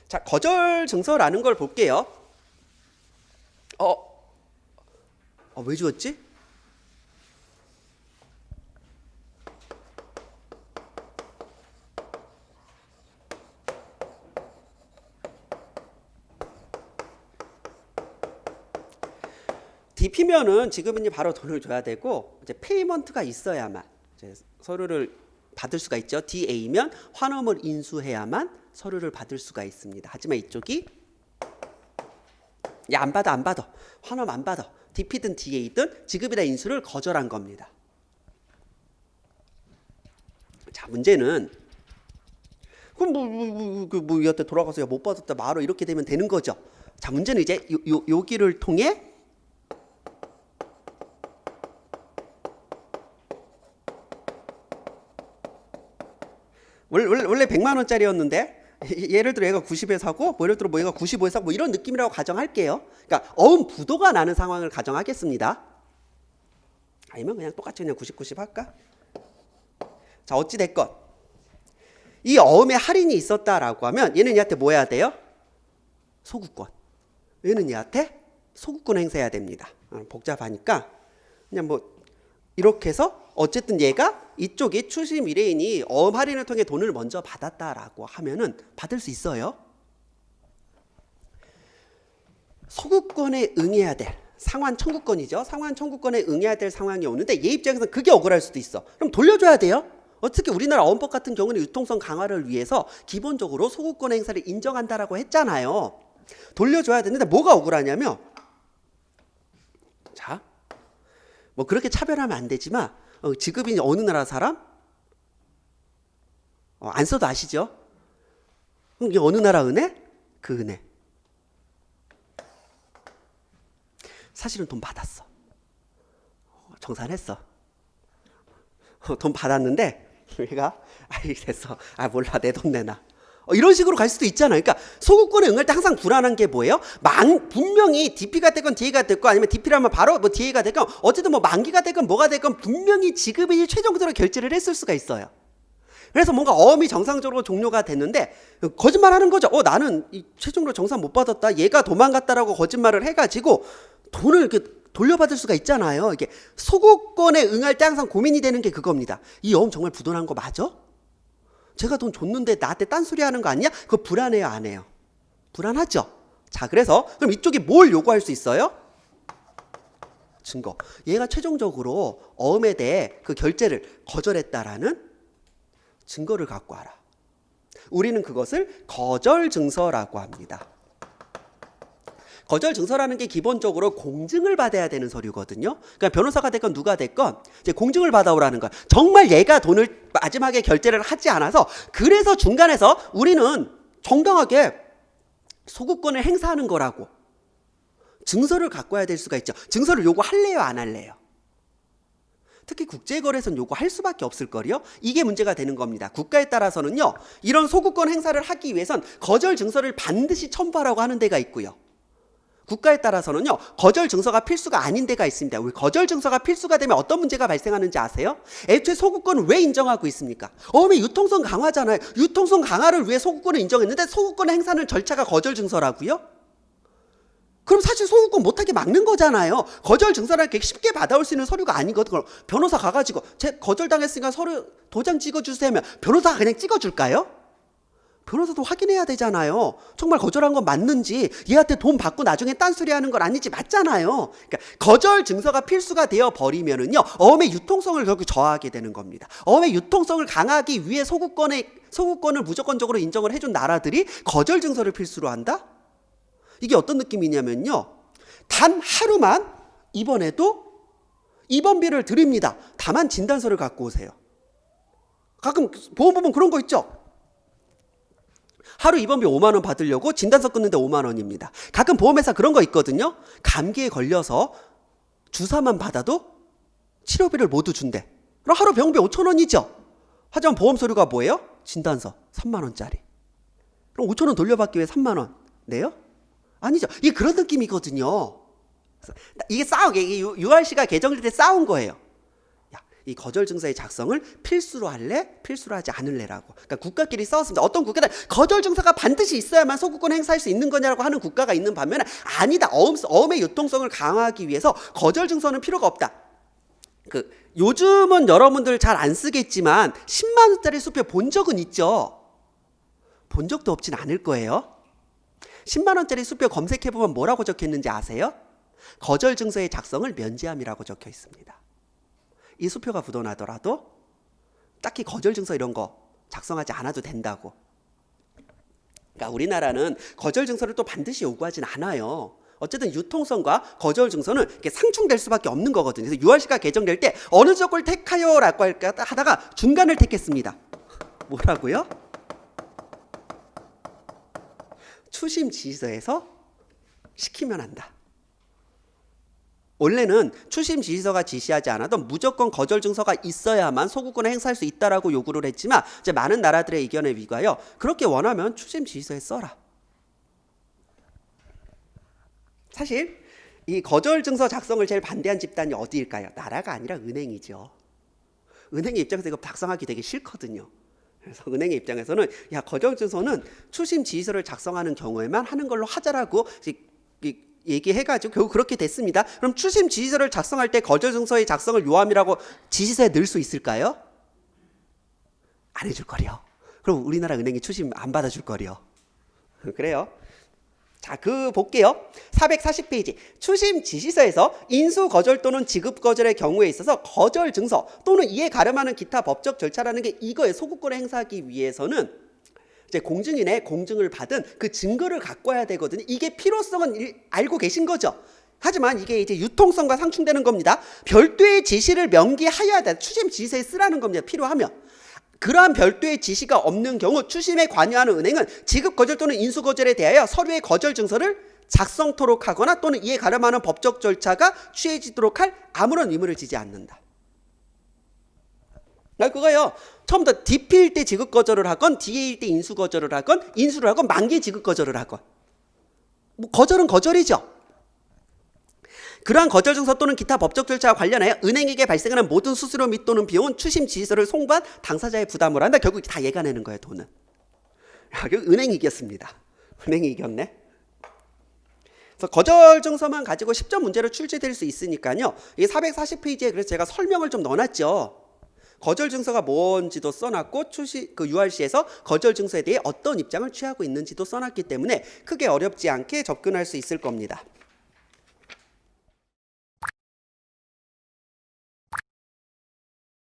자, 거절 증서라는 걸 볼게요. 왜 주었지? DP면은 지급인이 바로 돈을 줘야 되고 이제 페이먼트가 있어야만 이제 서류를 받을 수가 있죠. DA면 환원을 인수해야만 서류를 받을 수가 있습니다. 하지만 이쪽이 야, 안 받아. 환원 안 받아. DP든 DA든 지급이나 인수를 거절한 겁니다. 자, 문제는 그럼 얘한테 돌아가서 못 받았다 말어 이렇게 되면 되는 거죠. 자, 문제는 이제 여기를 통해 원래 100만 원짜리였는데 예를 들어 얘가 90에 사고 예를 들어 얘가 95에 사고 이런 느낌이라고 가정할게요. 그러니까 어음 부도가 나는 상황을 가정하겠습니다. 아니면 그냥 똑같이 그냥 90, 90 할까? 자, 어찌 됐건 이 어음에 할인이 있었다라고 하면 얘는 얘한테 뭐 해야 돼요? 소구권. 얘는 얘한테 소구권 행사해야 됩니다. 복잡하니까 그냥 뭐 이렇게 해서 어쨌든 얘가 이쪽이 출시 미래인이 어음 할인을 통해 돈을 먼저 받았다라고 하면은 받을 수 있어요. 소구권에 응해야 될 상환 청구권이죠. 상환 청구권에 응해야 될 상황이 오는데 얘 입장에서는 그게 억울할 수도 있어. 그럼 돌려줘야 돼요. 특히 우리나라 어음법 같은 경우는 유통성 강화를 위해서 기본적으로 소구권 행사를 인정한다라고 했잖아요. 돌려줘야 되는데 뭐가 억울하냐면 자, 뭐 그렇게 차별하면 안 되지만 지급인이 어느 나라 사람? 안 써도 아시죠? 이게 어느 나라 은혜? 그 은혜. 사실은 돈 받았어. 정산했어. 돈 받았는데 얘가 됐어. 몰라 내 돈 내놔. 이런 식으로 갈 수도 있잖아요. 그러니까 소구권에 응할 때 항상 불안한 게 뭐예요? 분명히 DP가 됐건 DA가 됐건 아니면 DP라면 바로 뭐 DA가 됐건 어쨌든 뭐 만기가 됐건 뭐가 됐건 분명히 지급인이 최종적으로 결제를 했을 수가 있어요. 그래서 뭔가 어음이 정상적으로 종료가 됐는데 거짓말하는 거죠. 나는 최종적으로 정산 못 받았다. 얘가 도망갔다라고 거짓말을 해가지고 돈을 이렇게 돌려받을 수가 있잖아요. 이게 소구권에 응할 때 항상 고민이 되는 게 그겁니다. 이 어음 정말 부도난 거 맞아? 제가 돈 줬는데 나한테 딴소리 하는 거 아니야? 그거 불안해요, 안 해요? 불안하죠? 자, 그래서 그럼 이쪽이 뭘 요구할 수 있어요? 증거. 얘가 최종적으로 어음에 대해 그 결제를 거절했다라는 증거를 갖고 와라. 우리는 그것을 거절 증서라고 합니다. 거절 증서라는 게 기본적으로 공증을 받아야 되는 서류거든요. 그러니까 변호사가 됐건 누가 됐건 이제 공증을 받아오라는 거야. 정말 얘가 돈을 마지막에 결제를 하지 않아서 그래서 중간에서 우리는 정당하게 소구권을 행사하는 거라고 증서를 갖고 와야 될 수가 있죠. 증서를 요구할래요, 안 할래요? 특히 국제거래선 요구할 수밖에 없을 거요. 이게 문제가 되는 겁니다. 국가에 따라서는요, 이런 소구권 행사를 하기 위해선 거절 증서를 반드시 첨부하라고 하는 데가 있고요. 국가에 따라서는요, 거절 증서가 필수가 아닌 데가 있습니다. 우리 거절 증서가 필수가 되면 어떤 문제가 발생하는지 아세요? 애초에 소구권을 왜 인정하고 있습니까? 어음이 유통성 강화잖아요. 유통성 강화를 위해 소구권을 인정했는데 소구권 행사는 절차가 거절 증서라고요? 그럼 사실 소구권 못하게 막는 거잖아요. 거절 증서라는 게 쉽게 받아올 수 있는 서류가 아니거든. 그럼 변호사 가가지고 제 거절당했으니까 서류 도장 찍어주세요 하면 변호사가 그냥 찍어줄까요? 변호사도 확인해야 되잖아요. 정말 거절한 건 맞는지, 얘한테 돈 받고 나중에 딴소리 하는 건 아닌지 맞잖아요. 그러니까 거절 증서가 필수가 되어 버리면은요, 어음의 유통성을 결국 저하하게 되는 겁니다. 어음의 유통성을 강화하기 위해 소구권을 무조건적으로 인정을 해준 나라들이 거절 증서를 필수로 한다? 이게 어떤 느낌이냐면요, 단 하루만 이번에도 입원비를 드립니다. 다만 진단서를 갖고 오세요. 가끔 보험법은 그런 거 있죠. 하루 입원비 5만 원 받으려고 진단서 끊는데 5만 원입니다. 가끔 보험회사 그런 거 있거든요. 감기에 걸려서 주사만 받아도 치료비를 모두 준대. 그럼 하루 병원비 5천 원이죠. 하지만 보험 서류가 뭐예요? 진단서 3만 원짜리. 그럼 5천 원 돌려받기 위해 3만 원 내요? 아니죠. 이게 그런 느낌이거든요. 이게 URC가 개정될 때 싸운 거예요. 이 거절 증서의 작성을 필수로 할래? 필수로 하지 않을래라고. 그러니까 국가끼리 싸웠습니다. 어떤 국가는 거절 증서가 반드시 있어야만 소구권 행사할 수 있는 거냐라고 하는 국가가 있는 반면에 아니다. 어음의 유통성을 강화하기 위해서 거절 증서는 필요가 없다. 요즘은 여러분들 잘 안 쓰겠지만 10만 원짜리 수표 본 적은 있죠? 본 적도 없진 않을 거예요. 10만 원짜리 수표 검색해보면 뭐라고 적혀있는지 아세요? 거절 증서의 작성을 면제함이라고 적혀 있습니다. 이 수표가 묻어나더라도 딱히 거절 증서 이런 거 작성하지 않아도 된다고. 그러니까 우리나라는 거절 증서를 또 반드시 요구하진 않아요. 어쨌든 유통성과 거절 증서는 이렇게 상충될 수밖에 없는 거거든요. 그래서 URC가 개정될 때 어느 쪽을 택하여라고 하다가 중간을 택했습니다. 뭐라고요? 추심 지시서에서 시키면 한다. 원래는 추심 지시서가 지시하지 않아도 무조건 거절 증서가 있어야만 소구권을 행사할 수 있다라고 요구를 했지만 이제 많은 나라들의 의견에 위하여 그렇게 원하면 추심 지시서에 써라. 사실 이 거절 증서 작성을 제일 반대한 집단이 어디일까요? 나라가 아니라 은행이죠. 은행의 입장에서 이거 작성하기 되게 싫거든요. 그래서 은행의 입장에서는 야 거절 증서는 추심 지시서를 작성하는 경우에만 하는 걸로 하자라고 얘기해가지고 결국 그렇게 됐습니다. 그럼 추심 지시서를 작성할 때 거절 증서의 작성을 요함이라고 지시서에 넣을 수 있을까요? 안 해줄 거려. 그럼 우리나라 은행이 추심 안 받아줄 거려. 그래요. 자, 볼게요. 440페이지. 추심 지시서에서 인수 거절 또는 지급 거절의 경우에 있어서 거절 증서 또는 이에 가름하는 기타 법적 절차라는 게 이거에 소구권을 행사하기 위해서는 이제 공증인의 공증을 받은 그 증거를 갖고 와야 되거든요. 이게 필요성은 알고 계신 거죠. 하지만 이게 이제 유통성과 상충되는 겁니다. 별도의 지시를 명기하여야 돼. 추심 지시서에 쓰라는 겁니다. 필요하면. 그러한 별도의 지시가 없는 경우 추심에 관여하는 은행은 지급 거절 또는 인수 거절에 대하여 서류의 거절 증서를 작성토록 하거나 또는 이에 가름하는 법적 절차가 취해지도록 할 아무런 의무를 지지 않는다. 그거예요. 처음부터 DP일 때 지급 거절을 하건 DA일 때 인수 거절을 하건 인수를 하건 만기에 지급 거절을 하건 뭐 거절은 거절이죠. 그러한 거절 증서 또는 기타 법적 절차와 관련하여 은행에게 발생하는 모든 수수료 및 또는 비용은 추심 지시서를 송부한 당사자의 부담으로 한다. 결국 다 얘가 내는 거예요. 돈은. 결국 은행이 이겼습니다. 은행이 이겼네. 그래서 거절 증서만 가지고 10점 문제로 출제될 수 있으니까요. 이 440페이지에 그래서 제가 설명을 좀 넣어놨죠. 거절 증서가 뭔지도 써놨고 URC에서 거절 증서에 대해 어떤 입장을 취하고 있는지도 써놨기 때문에 크게 어렵지 않게 접근할 수 있을 겁니다.